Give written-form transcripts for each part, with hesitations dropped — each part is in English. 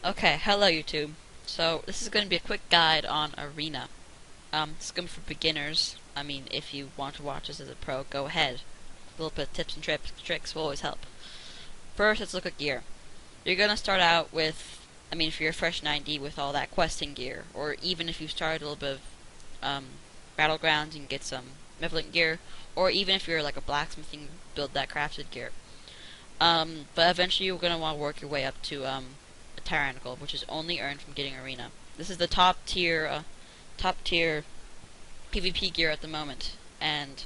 Okay, hello YouTube. So this is going to be a quick guide on Arena. This is going to be for beginners. I mean, if you want to watch this as a pro, go ahead. A little bit of tips and tricks will always help. First, let's look at gear. You're going to start out with, if you're a fresh 90 with all that questing gear, or even if you started a little bit of Battlegrounds, you can get some Malevolent gear, or even if you're like a blacksmith, you can build that crafted gear. But eventually you're going to want to work your way up to a Tyrannical, which is only earned from getting Arena. This is the top tier PvP gear at the moment, and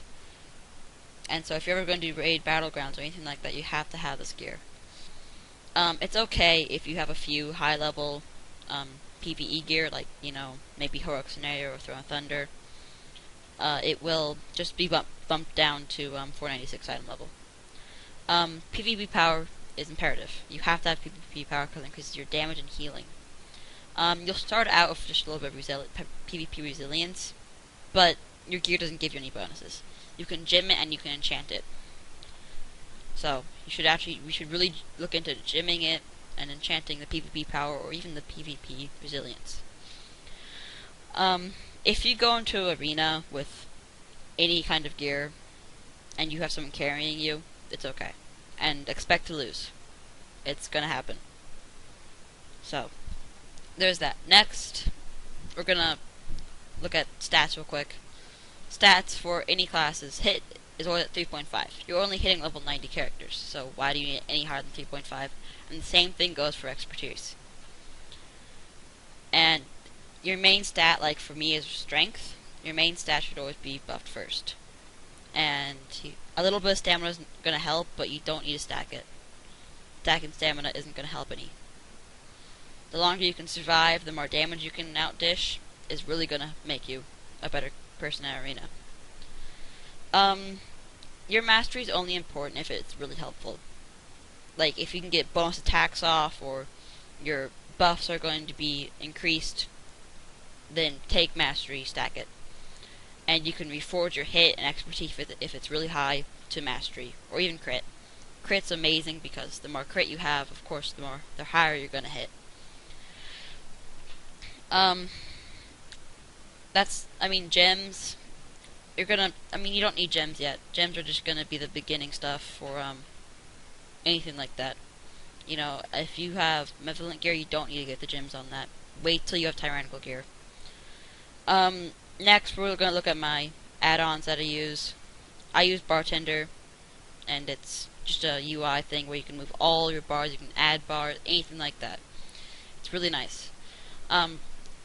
so if you're ever going to do raid Battlegrounds or anything like that, you have to have this gear. It's okay if you have a few high level PvE gear, like maybe Heroic Scenario or Throne of Thunder. It will just be bumped down to 496 item level. PvP power is imperative. You have to have PvP power because it increases your damage and healing. You'll start out with just a little bit of PvP resilience, but your gear doesn't give you any bonuses. You can gem it and you can enchant it. So we should really look into gemming it and enchanting the PvP power or even the PvP resilience. If you go into Arena with any kind of gear and you have someone carrying you, it's okay. And expect to lose. It's gonna happen. So, there's that. Next, we're gonna look at stats real quick. Stats for any classes. Hit is always at 3.5. You're only hitting level 90 characters, so why do you need any higher than 3.5? And the same thing goes for expertise. And your main stat, like for me, is strength. Your main stat should always be buffed first. And a little bit of stamina is going to help, but you don't need to stack it. Stacking stamina isn't going to help any. The longer you can survive, the more damage you can outdish is really going to make you a better person at Arena. Your mastery is only important if it's really helpful. Like, if you can get bonus attacks off, or your buffs are going to be increased, then take mastery, stack it. And you can reforge your hit and expertise if it's really high to mastery, or even crit. Crit's amazing because the more crit you have, of course, the higher you're gonna hit. Gems. You don't need gems yet. Gems are just gonna be the beginning stuff for anything like that. If you have Malevolent gear, you don't need to get the gems on that. Wait till you have Tyrannical gear. Next, we're going to look at my add-ons that I use. I use Bartender, and it's just a UI thing where you can move all your bars, you can add bars, anything like that. It's really nice. I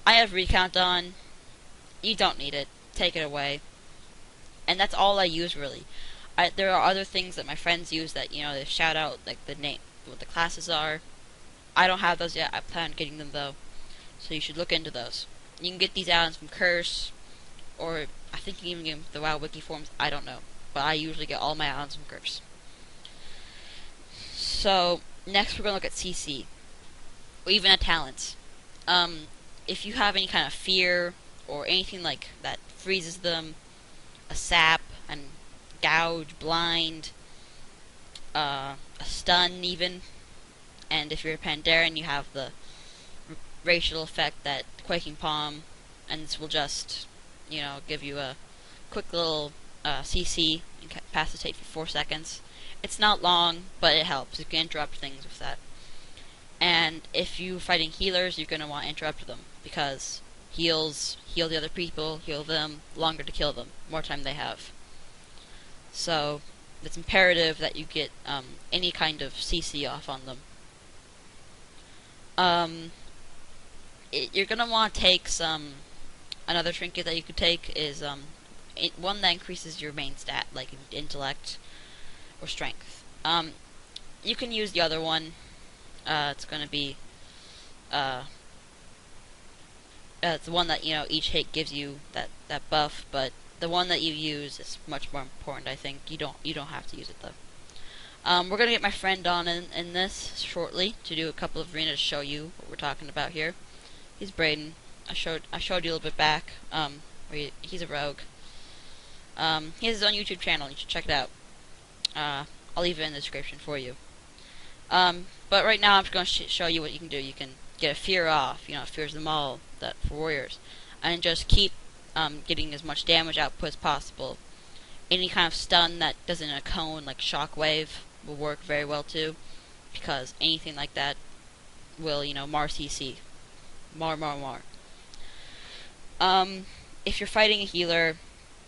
have Recount on. You don't need it. Take it away. And that's all I use, really. There are other things that my friends use that, they shout out, like the name, what the classes are. I don't have those yet. I plan on getting them, though. So you should look into those. You can get these add-ons from Curse, or I think you can even get the WoW Wiki forums, I don't know. But I usually get all my add-ons from Curse. So, next we're going to look at CC, or even at talents. If you have any kind of fear, or anything like that freezes them, a sap, and gouge, blind, a stun even, and if you're a Pandaren, you have the racial effect, that Quaking Palm, and this will just give you a quick little CC, incapacitate for 4 seconds. It's not long, but it helps. You can interrupt things with that. And if you're fighting healers, you're going to want to interrupt them, because heals heal the other people, heal them, longer to kill them, more time they have. So, it's imperative that you get any kind of CC off on them. You're going to want to take another trinket that you could take is one that increases your main stat, like intellect or strength. You can use the other one. It's going to be it's the one that each hit gives you that buff, but the one that you use is much more important. I think you don't have to use it though. We're gonna get my friend on in this shortly to do a couple of arenas to show you what we're talking about here. He's Braden. I showed you a little bit back. He's a rogue. He has his own YouTube channel. You should check it out. I'll leave it in the description for you. But right now I'm just going to show you what you can do. You can get a fear off. Fears them all that for warriors, and just keep getting as much damage output as possible. Any kind of stun that doesn't a cone like shockwave will work very well too, because anything like that will mar CC, mar. If you're fighting a healer,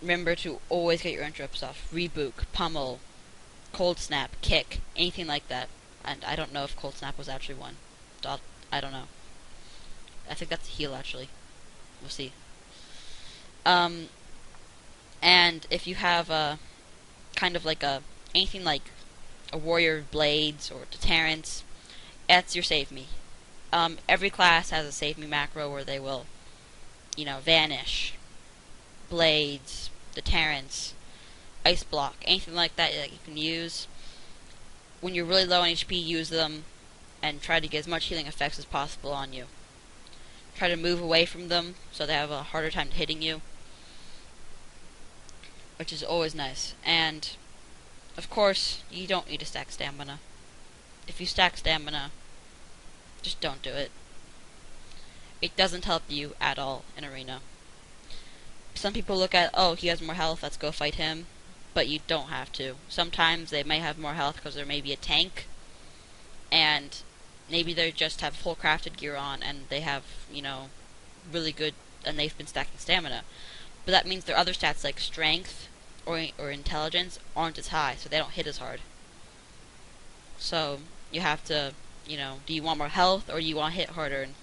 remember to always get your interrupts off. Reboot, pummel, cold snap, kick, anything like that. And I don't know if cold snap was actually one. I don't know. I think that's a heal actually. We'll see. And if you have a kind of like anything like a warrior blades or deterrence, that's your save me. Every class has a save me macro where they will, vanish, blades, deterrence, ice block, anything like that you can use. When you're really low on HP, use them and try to get as much healing effects as possible on you. Try to move away from them so they have a harder time hitting you, which is always nice. And of course, you don't need to stack stamina. If you stack stamina, just don't do it. It doesn't help you at all in arena. Some people look at, oh, he has more health, let's go fight him. But you don't have to. Sometimes they may have more health because they're maybe a tank, and maybe they just have full crafted gear on, and they have, really good, and they've been stacking stamina. But that means their other stats like strength or intelligence aren't as high, so they don't hit as hard. So you have to, do you want more health or do you want to hit harder and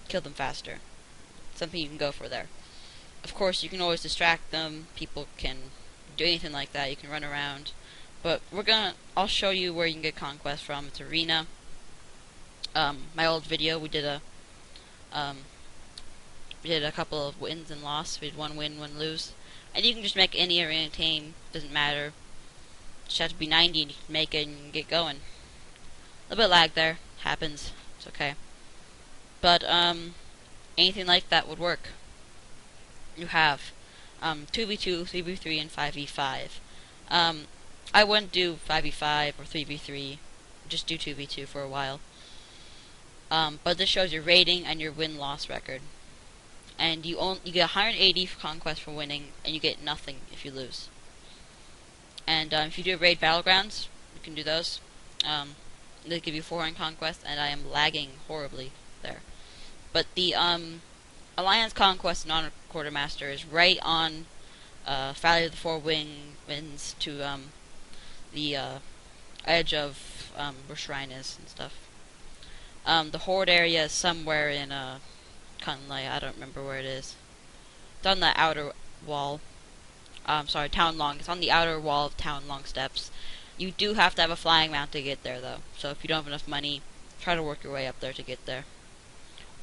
kill them faster? Something you can go for there. Of course, you can always distract them. People can do anything like that. You can run around. But I'll show you where you can get conquest from. It's arena. My old video, we did a couple of wins and losses. We did 1 win, 1 lose. And you can just make any arena team. Doesn't matter. Just have to be 90 and you can make it and you can get going. A little bit lag there. Happens. It's okay. But anything like that would work. You have 2v2, 3v3, and 5v5. I wouldn't do 5v5 or 3v3. Just do 2v2 for a while. But this shows your rating and your win-loss record. And you get 180 for conquest for winning, and you get nothing if you lose. And if you do raid battlegrounds, you can do those. They give you 400 conquest, and I am lagging horribly there. But the Alliance Conquest and Honor Quartermaster is right on Valley of the Four Winds to the edge of where Shrine is and stuff. The Horde area is somewhere in Kunley. I don't remember where it is. It's on the outer wall. Sorry, Town Long. It's on the outer wall of Town Long Steps. You do have to have a flying mount to get there, though. So if you don't have enough money, try to work your way up there to get there.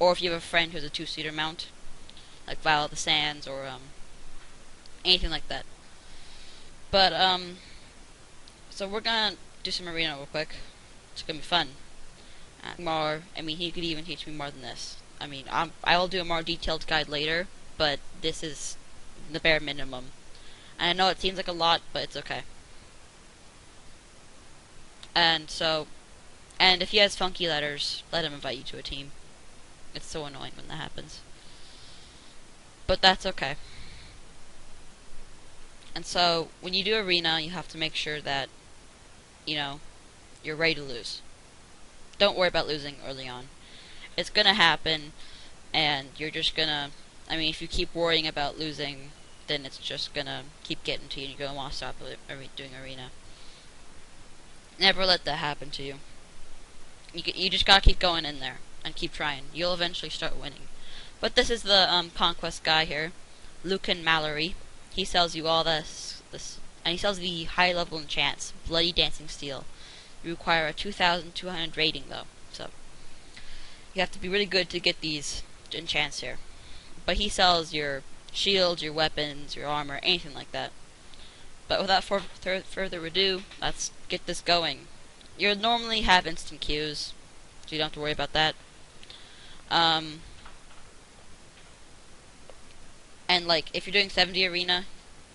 Or if you have a friend who has a 2-seater mount, like Vial of the Sands or anything like that. But so we're gonna do some arena real quick. It's gonna be fun. He could even teach me more than this. I will do a more detailed guide later, but this is the bare minimum. And I know it seems like a lot, but it's okay. And if he has funky letters, let him invite you to a team. It's so annoying when that happens. But that's okay. And so, when you do arena, you have to make sure that, you're ready to lose. Don't worry about losing early on. It's gonna happen, and you're just gonna... if you keep worrying about losing, then it's just gonna keep getting to you, and you're gonna want to stop doing arena. Never let that happen to you. You just gotta keep going in there, and keep trying. You'll eventually start winning. But this is the conquest guy here, Lucan Mallory. He sells you all this, and he sells the high level enchants, Bloody Dancing Steel. You require a 2,200 rating though, so you have to be really good to get these enchants here. But he sells your shields, your weapons, your armor, anything like that. But without further ado, let's get this going. You'll normally have instant queues, so you don't have to worry about that. And if you're doing 70 arena,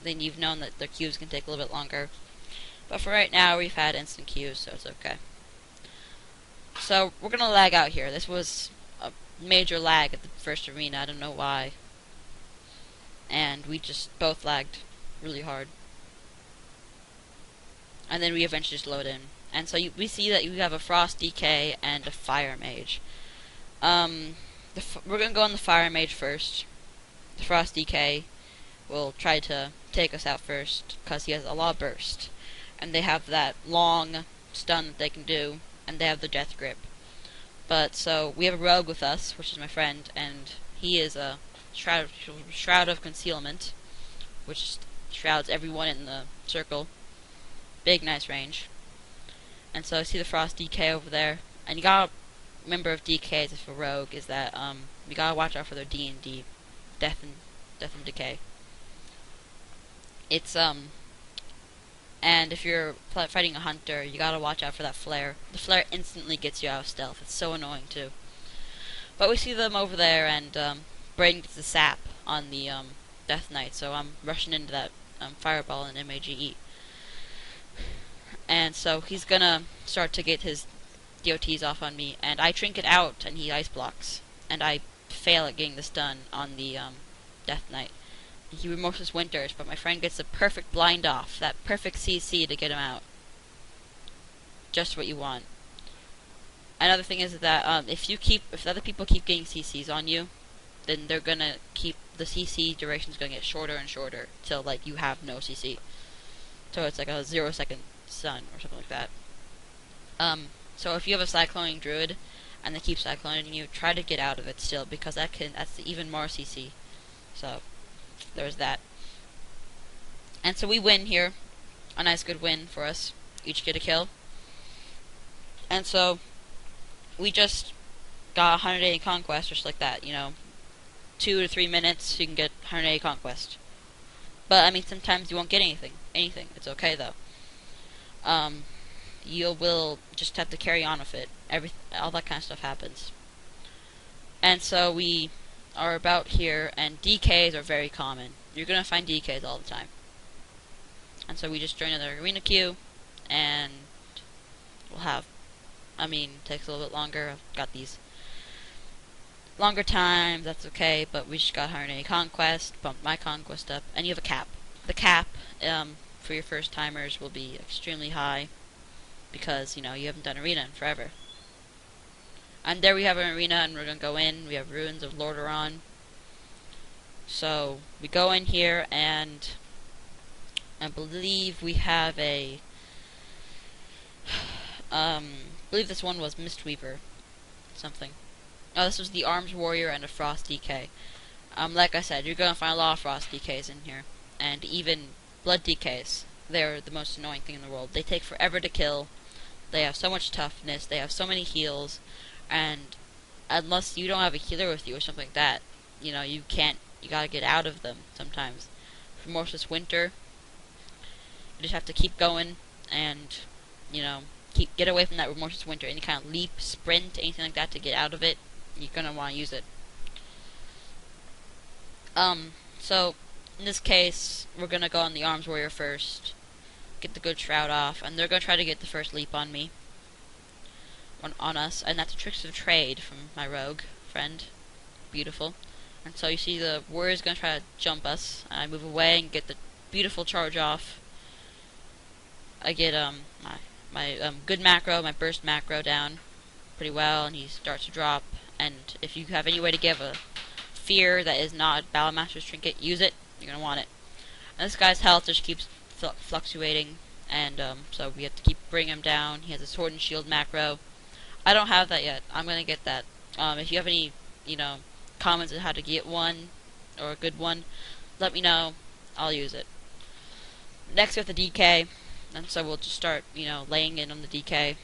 then you've known that the queues can take a little bit longer. But for right now, we've had instant queues, so it's okay. So we're gonna lag out here. This was a major lag at the first arena. I don't know why. And we just both lagged really hard. And then we eventually just load in. And so we see that you have a Frost DK and a Fire Mage. We're gonna go on the Fire Mage first. The Frost DK will try to take us out first because he has a Law Burst, and they have that long stun that they can do, and they have the Death Grip. But so we have a Rogue with us, which is my friend, and he is a Shroud of Concealment, which shrouds everyone in the circle. Big, nice range. And so I see the Frost DK over there, and you gotta remember of DKs if a Rogue is that you gotta watch out for their D&D, Death and Decay. It's and if you're fighting a hunter, you gotta watch out for that flare. The flare instantly gets you out of stealth. It's so annoying too. But we see them over there, and Braden gets the sap on the Death Knight, so I'm rushing into that fireball and MAGE. And so he's gonna start to get his DOTs off on me, and I trinket out, and he ice blocks, and I fail at getting this done on the Death Knight. He Remorseless Winters, but my friend gets the perfect blind off, that perfect CC to get him out. Just what you want. Another thing is that if other people keep getting CCs on you, then they're gonna keep the CC duration's gonna get shorter and shorter till like you have no CC. So it's like a 0-second stun or something like that. So if you have a Cycloning Druid and they keep cycloning you, try to get out of it still, because that's even more CC. So there's that. And so we win here. A nice good win for us. Each get a kill. And so we just got 180 conquest just like that, 2 to 3 minutes you can get 180 conquest. But I mean sometimes you won't get anything. It's okay though. You will just have to carry on with it. All that kind of stuff happens. And so we are about here, and DKs are very common. You're gonna find DKs all the time. And so we just join another arena queue, and we'll have, takes a little bit longer. I've got these longer times, that's okay, but we just got 180 conquest, bumped my conquest up, and you have a cap. The cap, for your first timers will be extremely high, because, you haven't done arena in forever. And there we have an arena, and we're gonna go in. We have Ruins of Lordaeron. So we go in here, and I believe we have I believe this one was Mistweaver, something. Oh, this was the Arms Warrior and a Frost DK. Like I said, you're gonna find a lot of Frost DKs in here, and even Blood DKs. They're the most annoying thing in the world. They take forever to kill. They have so much toughness. They have so many heals. And unless you don't have a healer with you or something like that, you gotta get out of them sometimes. For Remorseless Winter, you just have to keep going and, get away from that Remorseless Winter. Any kind of leap, sprint, anything like that to get out of it, you're gonna want to use it. So, in this case, we're gonna go on the Arms Warrior first, get the good shroud off, and they're gonna try to get the first leap on me. On us, and that's a Tricks of Trade from my rogue friend. Beautiful. And so you see the warrior's gonna try to jump us. I move away and get the beautiful charge off. I get my good macro, my burst macro down pretty well, and he starts to drop. And if you have any way to give a fear that is not Battle Master's Trinket, use it. You're gonna want it. And this guy's health just keeps fluctuating, and so we have to keep bringing him down. He has a Sword and Shield macro. I don't have that yet. I'm gonna get that. If you have any, comments on how to get one, or a good one, let me know. I'll use it. Next we have the DK, and so we'll just start, laying in on the DK,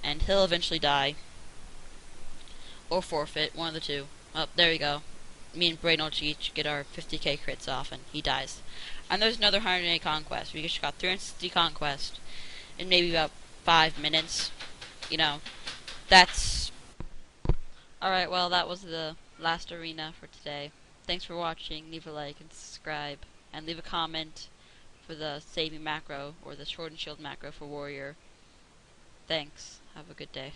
and he'll eventually die. Or forfeit, one of the two. Oh, there we go. Me and Braden will each get our 50k crits off, and he dies. And there's another 180 conquest. We just got 360 conquest in maybe about 5 minutes. That's... Alright, well, that was the last arena for today. Thanks for watching. Leave a like and subscribe. And leave a comment for the saving macro, or the Sword and Shield macro for Warrior. Thanks. Have a good day.